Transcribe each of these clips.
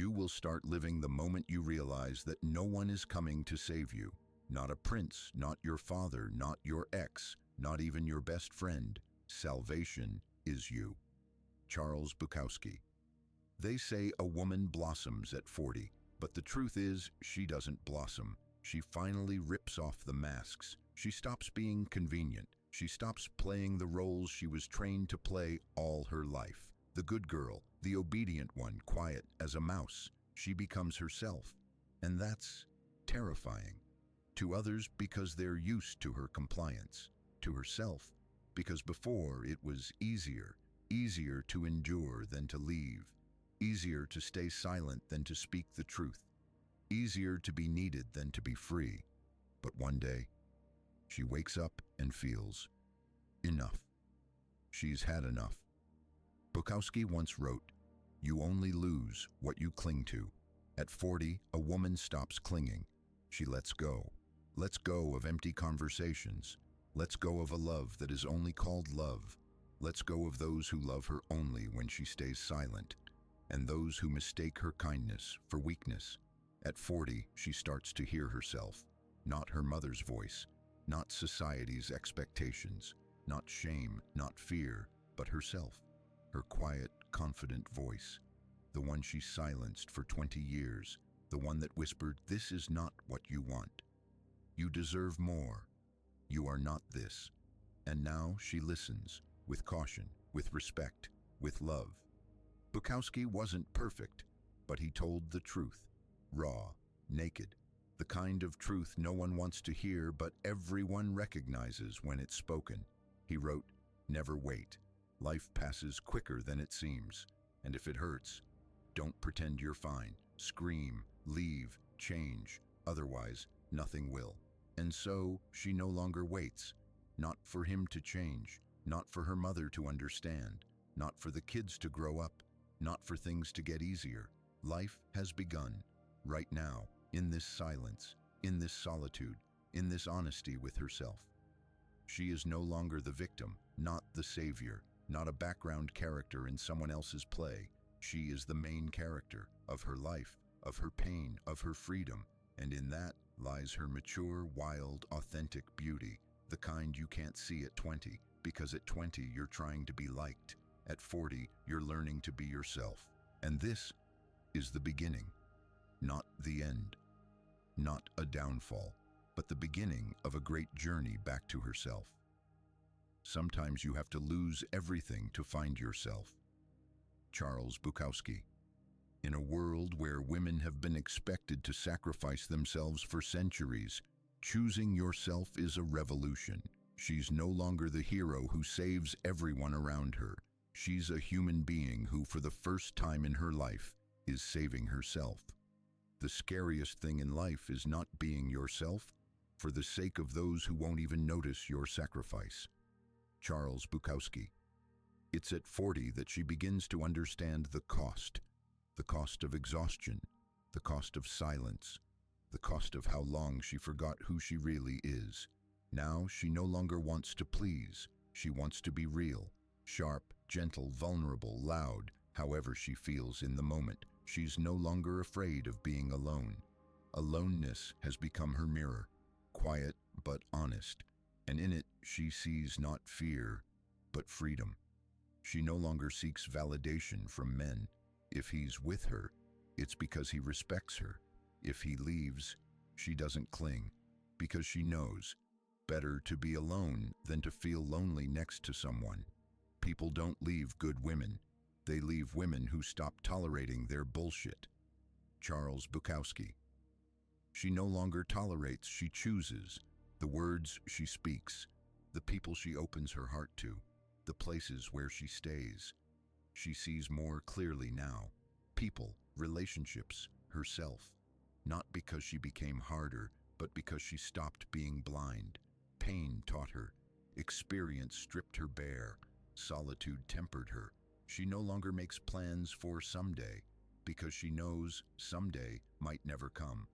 You will start living the moment you realize that no one is coming to save you. Not a prince, not your father, not your ex, not even your best friend. Salvation is you. Charles Bukowski. They say a woman blossoms at 40, but the truth is she doesn't blossom. She finally rips off the masks. She stops being convenient. She stops playing the roles she was trained to play all her life. The good girl, the obedient one, quiet as a mouse. She becomes herself. And that's terrifying. To others because they're used to her compliance. To herself because before it was easier to endure than to leave. Easier to stay silent than to speak the truth. Easier to be needed than to be free. But one day, she wakes up and feels enough. She's had enough. Bukowski once wrote, "You only lose what you cling to." At 40, a woman stops clinging. She lets go. Lets go of empty conversations. Lets go of a love that is only called love. Lets go of those who love her only when she stays silent, and those who mistake her kindness for weakness. At 40, she starts to hear herself, not her mother's voice, not society's expectations, not shame, not fear, but herself. Her quiet, confident voice, the one she silenced for 20 years, the one that whispered, "This is not what you want. You deserve more. You are not this." And now she listens, with caution, with respect, with love. Bukowski wasn't perfect, but he told the truth, raw, naked, the kind of truth no one wants to hear, but everyone recognizes when it's spoken. He wrote, "Never wait. Life passes quicker than it seems. And if it hurts, don't pretend you're fine. Scream, leave, change. Otherwise, nothing will." And so she no longer waits, not for him to change, not for her mother to understand, not for the kids to grow up, not for things to get easier. Life has begun, right now, in this silence, in this solitude, in this honesty with herself. She is no longer the victim, not the savior, not a background character in someone else's play. She is the main character of her life, of her pain, of her freedom, and in that lies her mature, wild, authentic beauty, the kind you can't see at 20, because at 20 you're trying to be liked. At 40, you're learning to be yourself. And this is the beginning, not the end. Not a downfall, but the beginning of a great journey back to herself. Sometimes you have to lose everything to find yourself. Charles Bukowski. In a world where women have been expected to sacrifice themselves for centuries, choosing yourself is a revolution. She's no longer the hero who saves everyone around her. She's a human being who, for the first time in her life, is saving herself. The scariest thing in life is not being yourself for the sake of those who won't even notice your sacrifice. Charles Bukowski. It's at 40 that she begins to understand the cost of exhaustion, the cost of silence, the cost of how long she forgot who she really is. Now she no longer wants to please. She wants to be real, sharp, gentle, vulnerable, loud, however she feels in the moment. She's no longer afraid of being alone. Aloneness has become her mirror, quiet but honest, and in it she sees not fear, but freedom. She no longer seeks validation from men. If he's with her, it's because he respects her. If he leaves, she doesn't cling, because she knows better to be alone than to feel lonely next to someone. People don't leave good women. They leave women who stop tolerating their bullshit. Charles Bukowski. She no longer tolerates, she chooses. The words she speaks, the people she opens her heart to, the places where she stays. She sees more clearly now. People, relationships, herself. Not because she became harder, but because she stopped being blind. Pain taught her. Experience stripped her bare. Solitude tempered her. She no longer makes plans for someday, because she knows someday might never come.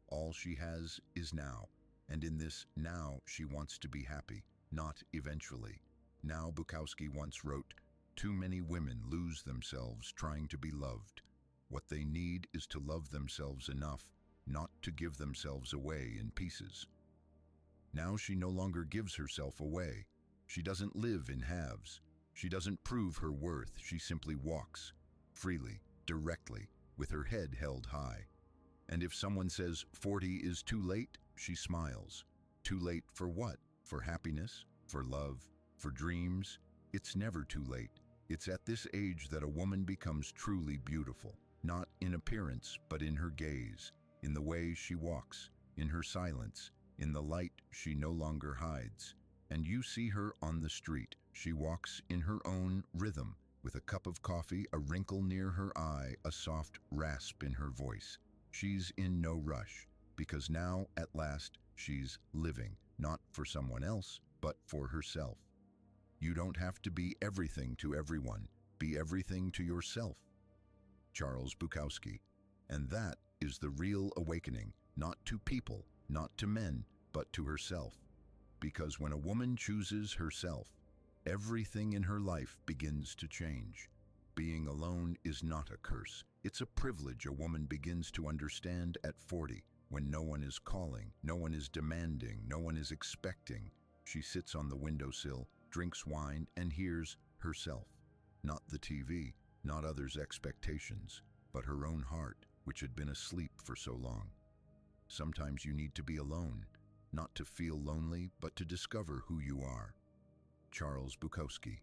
All she has is now, and in this now she wants to be happy, not eventually. Now, Bukowski once wrote, "Too many women lose themselves trying to be loved. What they need is to love themselves enough not to give themselves away in pieces. Now she no longer gives herself away. She doesn't live in halves. She doesn't prove her worth. She simply walks, freely, directly, with her head held high. And if someone says 40 is too late, she smiles. Too late for what? For happiness? For love? For dreams? It's never too late. It's at this age that a woman becomes truly beautiful, not in appearance, but in her gaze, in the way she walks, in her silence, in the light she no longer hides. And you see her on the street. She walks in her own rhythm, with a cup of coffee, a wrinkle near her eye, a soft rasp in her voice. She's in no rush, because now, at last, she's living, not for someone else, but for herself. You don't have to be everything to everyone. Be everything to yourself. Charles Bukowski. And that is the real awakening, not to people, not to men, but to herself. Because when a woman chooses herself, everything in her life begins to change. Being alone is not a curse. It's a privilege a woman begins to understand at 40, when no one is calling, no one is demanding, no one is expecting. She sits on the windowsill, drinks wine, and hears herself. Not the TV, not others' expectations, but her own heart, which had been asleep for so long. Sometimes you need to be alone, not to feel lonely, but to discover who you are. Charles Bukowski.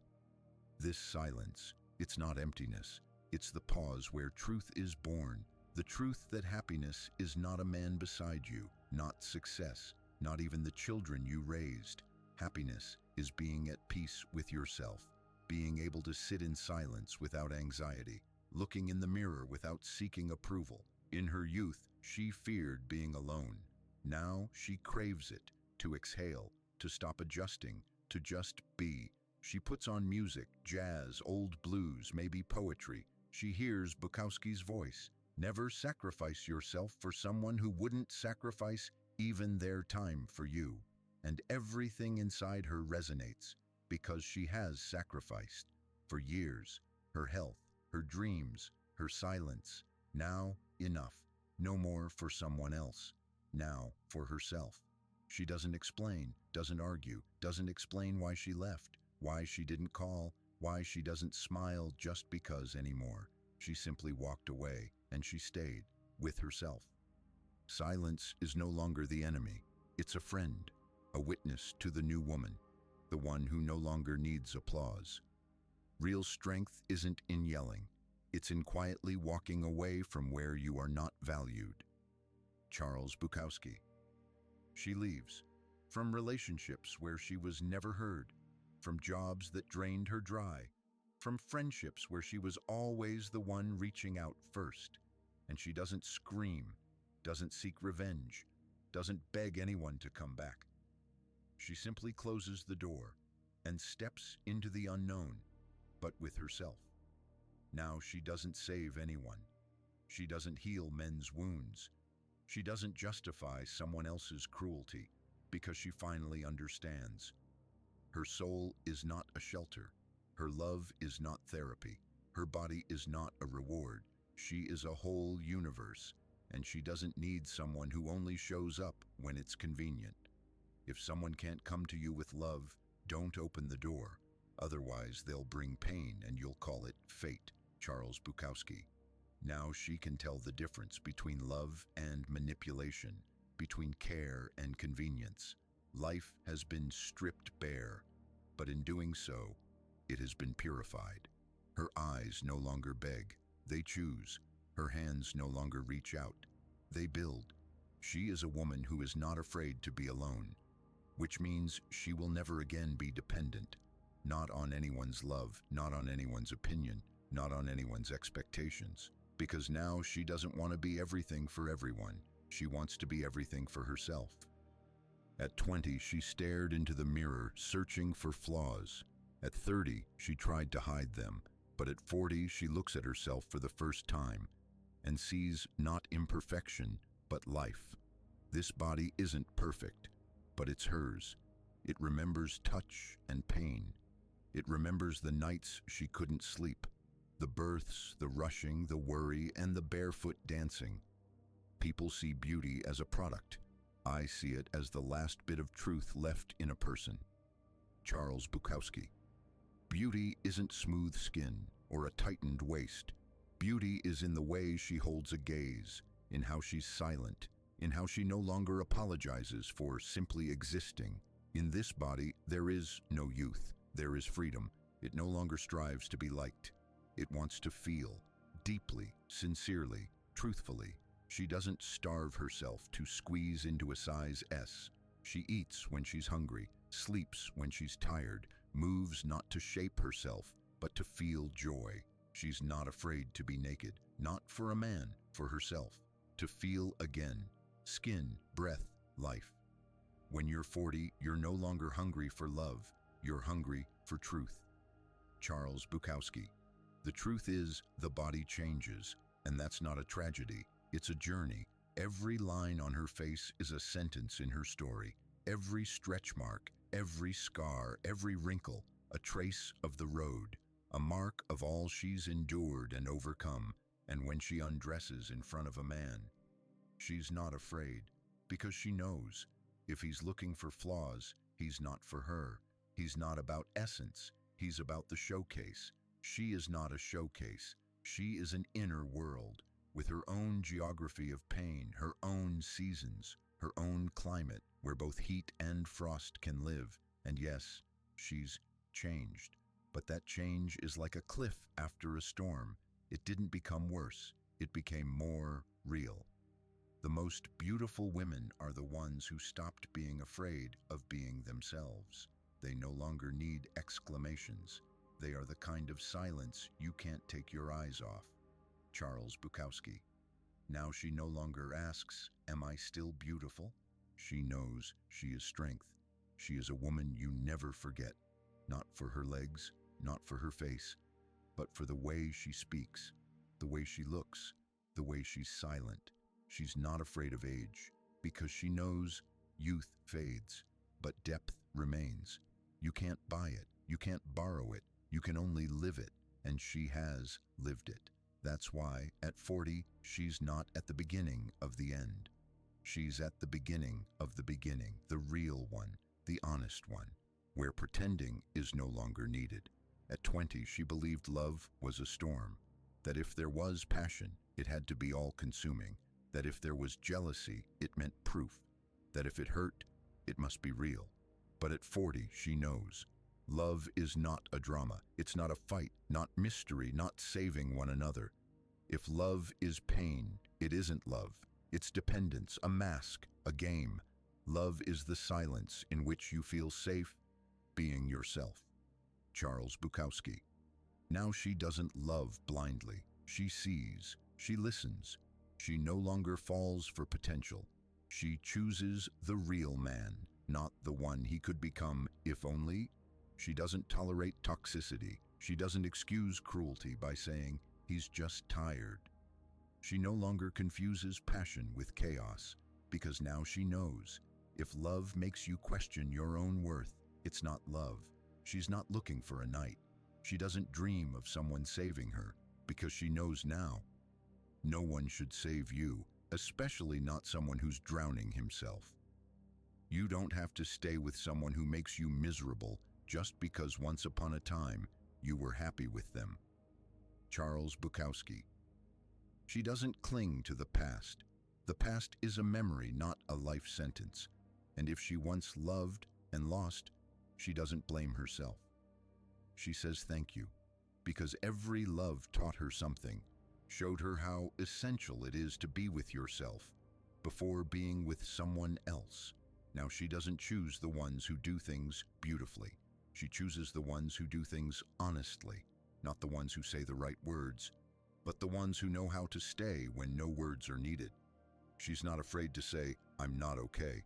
This silence, it's not emptiness. It's the pause where truth is born. The truth that happiness is not a man beside you, not success, not even the children you raised. Happiness is being at peace with yourself, being able to sit in silence without anxiety, looking in the mirror without seeking approval. In her youth, she feared being alone. Now she craves it, to exhale, to stop adjusting, to just be. She puts on music, jazz, old blues, maybe poetry. She hears Bukowski's voice. Never sacrifice yourself for someone who wouldn't sacrifice even their time for you. And everything inside her resonates because she has sacrificed for years, her health, her dreams, her silence. Now, enough. No more for someone else. Now, for herself. She doesn't explain, doesn't argue, doesn't explain why she left, why she didn't call, why she doesn't smile just because anymore. She simply walked away, and she stayed with herself. Silence is no longer the enemy. It's a friend, a witness to the new woman, the one who no longer needs applause. Real strength isn't in yelling. It's in quietly walking away from where you are not valued. Charles Bukowski. She leaves from relationships where she was never heard, from jobs that drained her dry, from friendships where she was always the one reaching out first. And she doesn't scream, doesn't seek revenge, doesn't beg anyone to come back. She simply closes the door and steps into the unknown, but with herself. Now she doesn't save anyone. She doesn't heal men's wounds. She doesn't justify someone else's cruelty because she finally understands. Her soul is not a shelter. Her love is not therapy. Her body is not a reward. She is a whole universe, and she doesn't need someone who only shows up when it's convenient. If someone can't come to you with love, don't open the door. Otherwise, they'll bring pain and you'll call it fate. Charles Bukowski. Now she can tell the difference between love and manipulation, between care and convenience. Life has been stripped bare, but in doing so, it has been purified. Her eyes no longer beg, they choose. Her hands no longer reach out, they build. She is a woman who is not afraid to be alone, which means she will never again be dependent, not on anyone's love, not on anyone's opinion, not on anyone's expectations. Because now she doesn't want to be everything for everyone. She wants to be everything for herself. At 20, she stared into the mirror, searching for flaws. At 30, she tried to hide them. But at 40, she looks at herself for the first time and sees not imperfection, but life. This body isn't perfect, but it's hers. It remembers touch and pain. It remembers the nights she couldn't sleep, The births, the rushing, the worry, and the barefoot dancing. People see beauty as a product. I see it as the last bit of truth left in a person. Charles Bukowski. Beauty isn't smooth skin or a tightened waist. Beauty is in the way she holds a gaze, in how she's silent, in how she no longer apologizes for simply existing. In this body, there is no youth, there is freedom. It no longer strives to be liked. It wants to feel, deeply, sincerely, truthfully. She doesn't starve herself to squeeze into a size S. She eats when she's hungry, sleeps when she's tired, moves not to shape herself, but to feel joy. She's not afraid to be naked, not for a man, for herself. To feel again, skin, breath, life. When you're 40, you're no longer hungry for love, you're hungry for truth. Charles Bukowski. The truth is, the body changes, and that's not a tragedy, it's a journey. Every line on her face is a sentence in her story. Every stretch mark, every scar, every wrinkle, a trace of the road, a mark of all she's endured and overcome. And when she undresses in front of a man, she's not afraid, because she knows, if he's looking for flaws, he's not for her. He's not about essence, he's about the showcase. She is not a showcase, she is an inner world, with her own geography of pain, her own seasons, her own climate, where both heat and frost can live. And yes, she's changed. But that change is like a cliff after a storm. It didn't become worse, it became more real. The most beautiful women are the ones who stopped being afraid of being themselves. They no longer need exclamations. They are the kind of silence you can't take your eyes off. Charles Bukowski. Now she no longer asks, "Am I still beautiful?" She knows she is strength. She is a woman you never forget, not for her legs, not for her face, but for the way she speaks, the way she looks, the way she's silent. She's not afraid of age, because she knows youth fades, but depth remains. You can't buy it, you can't borrow it, you can only live it, and she has lived it. That's why, at 40, she's not at the beginning of the end. She's at the beginning of the beginning, the real one, the honest one, where pretending is no longer needed. At 20, she believed love was a storm, that if there was passion, it had to be all-consuming, that if there was jealousy, it meant proof, that if it hurt, it must be real. But at 40, she knows. Love is not a drama. It's not a fight, not mystery, not saving one another. If love is pain, it isn't love. It's dependence, a mask, a game. Love is the silence in which you feel safe being yourself. Charles Bukowski. Now she doesn't love blindly. She sees, she listens. She no longer falls for potential. She chooses the real man, not the one he could become if only. She doesn't tolerate toxicity. She doesn't excuse cruelty by saying, "He's just tired." She no longer confuses passion with chaos, because now she knows, if love makes you question your own worth, it's not love. She's not looking for a knight. She doesn't dream of someone saving her, because she knows now, no one should save you, especially not someone who's drowning himself. You don't have to stay with someone who makes you miserable just because once upon a time you were happy with them. Charles Bukowski. She doesn't cling to the past. The past is a memory, not a life sentence. And if she once loved and lost, she doesn't blame herself. She says thank you, because every love taught her something, showed her how essential it is to be with yourself before being with someone else. Now she doesn't choose the ones who do things beautifully. She chooses the ones who do things honestly, not the ones who say the right words, but the ones who know how to stay when no words are needed. She's not afraid to say, "I'm not okay.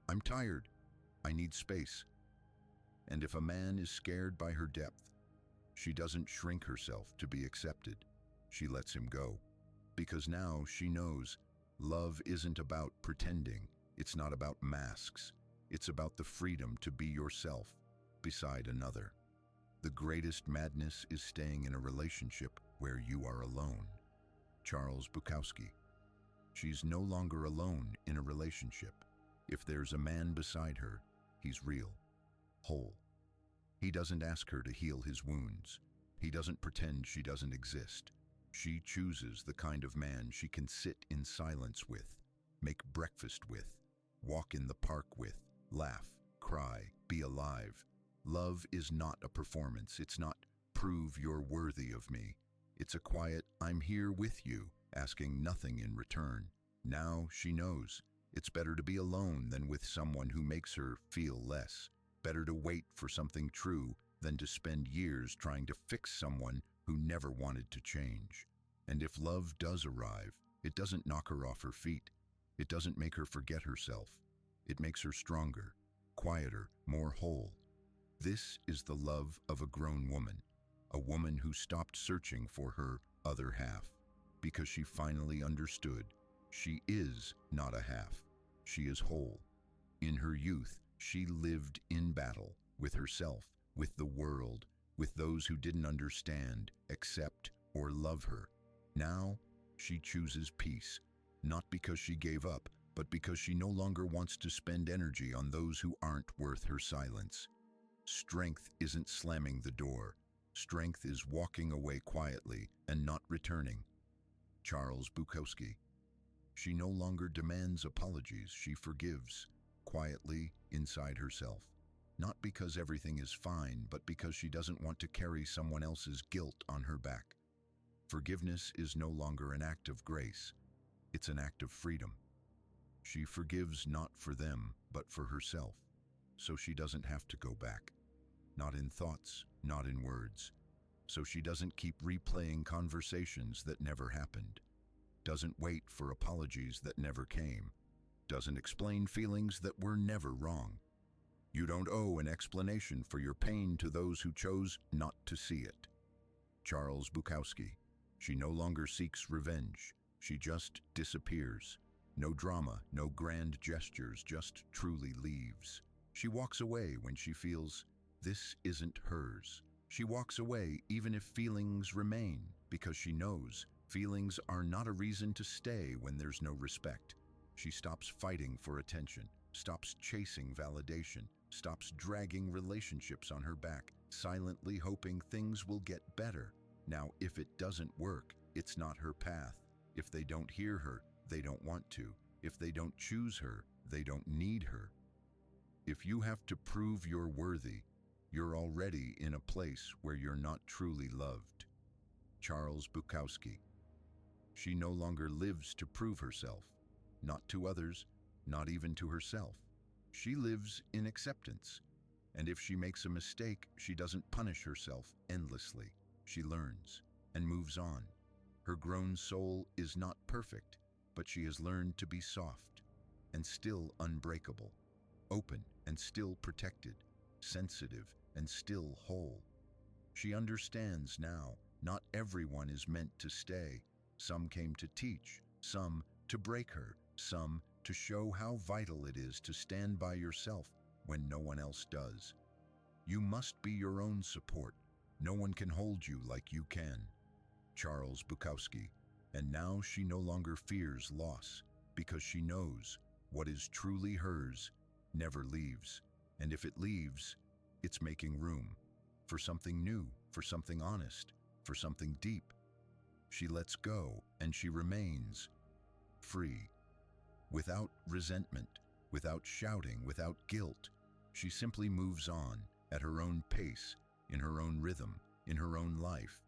I'm tired. I need space." And if a man is scared by her depth, she doesn't shrink herself to be accepted. She lets him go, because now she knows love isn't about pretending. It's not about masks. It's about the freedom to be yourself beside another. The greatest madness is staying in a relationship where you are alone. Charles Bukowski. She's no longer alone in a relationship. If there's a man beside her, he's real, whole. He doesn't ask her to heal his wounds. He doesn't pretend she doesn't exist. She chooses the kind of man she can sit in silence with, make breakfast with, walk in the park with, laugh, cry, be alive. Love is not a performance. It's not prove you're worthy of me. It's a quiet, I'm here with you, asking nothing in return. Now she knows it's better to be alone than with someone who makes her feel less. Better to wait for something true than to spend years trying to fix someone who never wanted to change. And if love does arrive, it doesn't knock her off her feet. It doesn't make her forget herself. It makes her stronger, quieter, more whole. This is the love of a grown woman, a woman who stopped searching for her other half, because she finally understood she is not a half, she is whole. In her youth, she lived in battle with herself, with the world, with those who didn't understand, accept, or love her. Now, she chooses peace, not because she gave up, but because she no longer wants to spend energy on those who aren't worth her silence. Strength isn't slamming the door. Strength is walking away quietly and not returning. Charles Bukowski. She no longer demands apologies, she forgives, quietly inside herself. Not because everything is fine, but because she doesn't want to carry someone else's guilt on her back. Forgiveness is no longer an act of grace, it's an act of freedom. She forgives not for them, but for herself, so she doesn't have to go back. Not in thoughts, not in words. So she doesn't keep replaying conversations that never happened. Doesn't wait for apologies that never came. Doesn't explain feelings that were never wrong. You don't owe an explanation for your pain to those who chose not to see it. Charles Bukowski. She no longer seeks revenge. She just disappears. No drama, no grand gestures, just truly leaves. She walks away when she feels this isn't hers. She walks away even if feelings remain, because she knows feelings are not a reason to stay when there's no respect. She stops fighting for attention, stops chasing validation, stops dragging relationships on her back, silently hoping things will get better. Now, if it doesn't work, it's not her path. If they don't hear her, they don't want to. If they don't choose her, they don't need her. If you have to prove you're worthy, you're already in a place where you're not truly loved. Charles Bukowski. She no longer lives to prove herself, not to others, not even to herself. She lives in acceptance. And if she makes a mistake, she doesn't punish herself endlessly. She learns and moves on. Her grown soul is not perfect, but she has learned to be soft and still unbreakable, open and still protected, sensitive and still whole. She understands now, not everyone is meant to stay. Some came to teach, some to break her, some to show how vital it is to stand by yourself when no one else does. You must be your own support. No one can hold you like you can. Charles Bukowski. And now she no longer fears loss, because she knows what is truly hers never leaves. And if it leaves, it's making room for something new, for something honest, for something deep. She lets go and she remains free, without resentment, without shouting, without guilt. She simply moves on at her own pace, in her own rhythm, in her own life,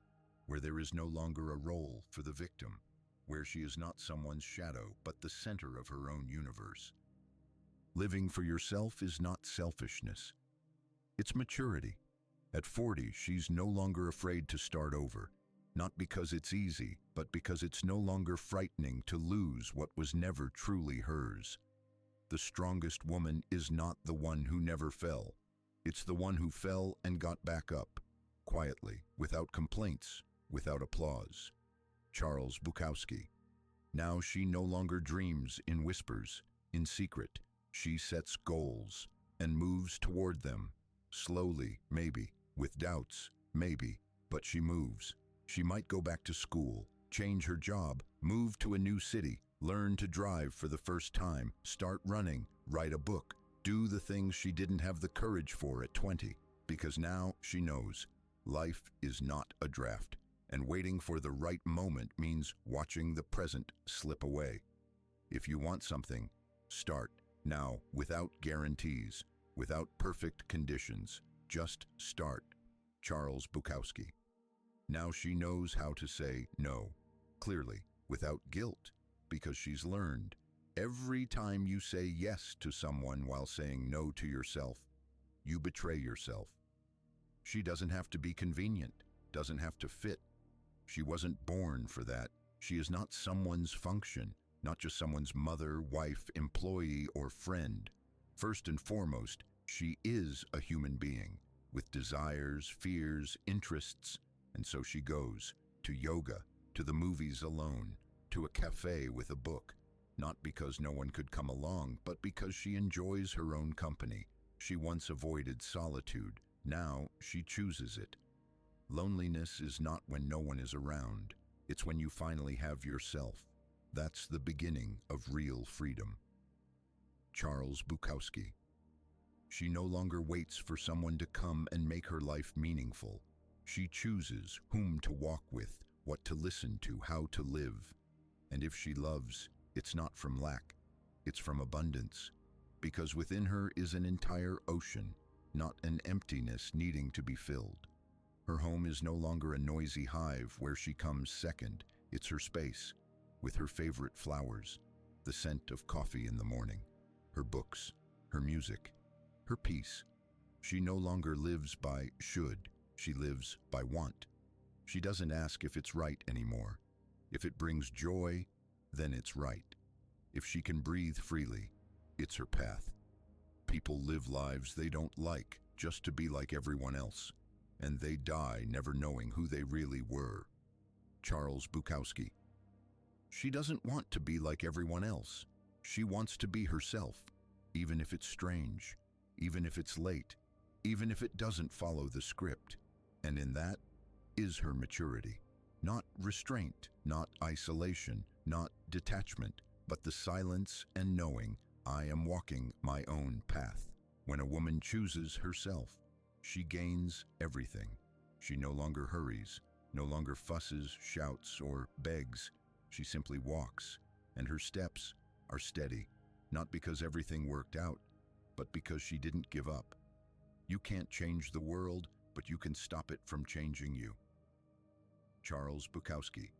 where there is no longer a role for the victim, where she is not someone's shadow, but the center of her own universe. Living for yourself is not selfishness. It's maturity. At 40, she's no longer afraid to start over, not because it's easy, but because it's no longer frightening to lose what was never truly hers. The strongest woman is not the one who never fell. It's the one who fell and got back up, quietly, without complaints, without applause. Charles Bukowski. Now she no longer dreams in whispers, in secret. She sets goals and moves toward them. Slowly, maybe, with doubts, maybe, but she moves. She might go back to school, change her job, move to a new city, learn to drive for the first time, start running, write a book, do the things she didn't have the courage for at 20, because now she knows life is not a draft, and waiting for the right moment means watching the present slip away. If you want something, start now, without guarantees, without perfect conditions. Just start. Charles Bukowski. Now she knows how to say no, clearly, without guilt, because she's learned. Every time you say yes to someone while saying no to yourself, you betray yourself. She doesn't have to be convenient, doesn't have to fit. She wasn't born for that. She is not someone's function, not just someone's mother, wife, employee, or friend. First and foremost, she is a human being with desires, fears, interests, and so she goes to yoga, to the movies alone, to a cafe with a book, not because no one could come along, but because she enjoys her own company. She once avoided solitude. Now she chooses it. Loneliness is not when no one is around. It's when you finally have yourself. That's the beginning of real freedom. Charles Bukowski. She no longer waits for someone to come and make her life meaningful. She chooses whom to walk with, what to listen to, how to live. And if she loves, it's not from lack, it's from abundance. Because within her is an entire ocean, not an emptiness needing to be filled. Her home is no longer a noisy hive where she comes second. It's her space, with her favorite flowers, the scent of coffee in the morning, her books, her music, her peace. She no longer lives by should, she lives by want. She doesn't ask if it's right anymore. If it brings joy, then it's right. If she can breathe freely, it's her path. People live lives they don't like just to be like everyone else, and they die never knowing who they really were. Charles Bukowski. She doesn't want to be like everyone else. She wants to be herself, even if it's strange, even if it's late, even if it doesn't follow the script. And in that is her maturity. Not restraint, not isolation, not detachment, but the silence and knowing I am walking my own path. When a woman chooses herself, she gains everything. She no longer hurries, no longer fusses, shouts, or begs. She simply walks, and her steps are steady, not because everything worked out, but because she didn't give up. You can't change the world, but you can stop it from changing you. Charles Bukowski.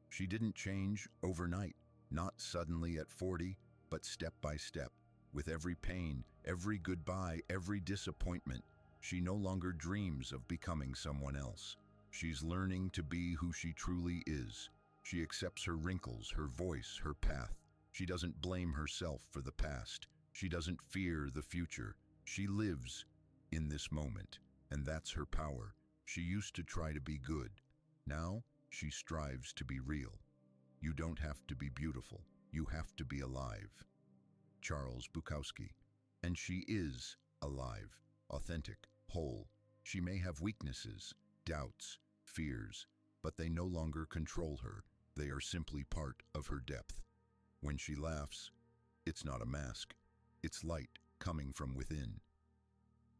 She didn't change overnight, not suddenly at 40, but step by step. With every pain, every goodbye, every disappointment, she no longer dreams of becoming someone else. She's learning to be who she truly is. She accepts her wrinkles, her voice, her path. She doesn't blame herself for the past. She doesn't fear the future. She lives in this moment, and that's her power. She used to try to be good. Now, she strives to be real. You don't have to be beautiful. You have to be alive. Charles Bukowski. And she is alive, authentic, whole. She may have weaknesses, doubts, fears, but they no longer control her. They are simply part of her depth. When she laughs, it's not a mask. It's light coming from within.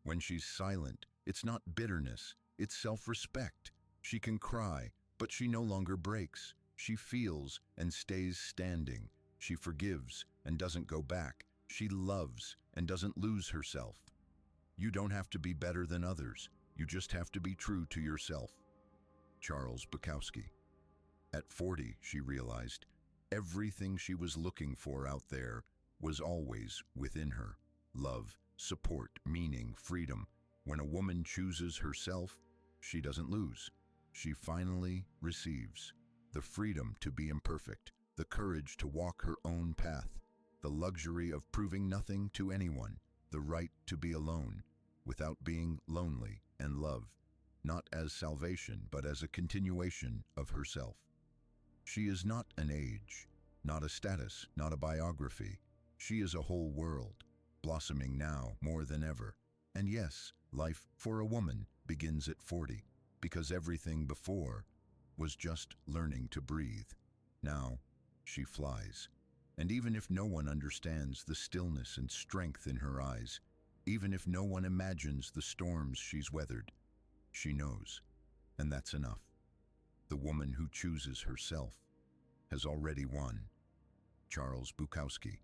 When she's silent, it's not bitterness. It's self-respect. She can cry, but she no longer breaks. She feels and stays standing. She forgives and doesn't go back. She loves and doesn't lose herself. You don't have to be better than others. You just have to be true to yourself. Charles Bukowski. At 40, she realized everything she was looking for out there was always within her. Love, support, meaning, freedom. When a woman chooses herself, she doesn't lose. She finally receives the freedom to be imperfect, the courage to walk her own path, the luxury of proving nothing to anyone, the right to be alone without being lonely, and love, not as salvation, but as a continuation of herself. She is not an age, not a status, not a biography. She is a whole world, blossoming now more than ever. And yes, life for a woman begins at 40, because everything before was just learning to breathe. Now, she flies. And even if no one understands the stillness and strength in her eyes, even if no one imagines the storms she's weathered, she knows, and that's enough. The woman who chooses herself has already won. Charles Bukowski.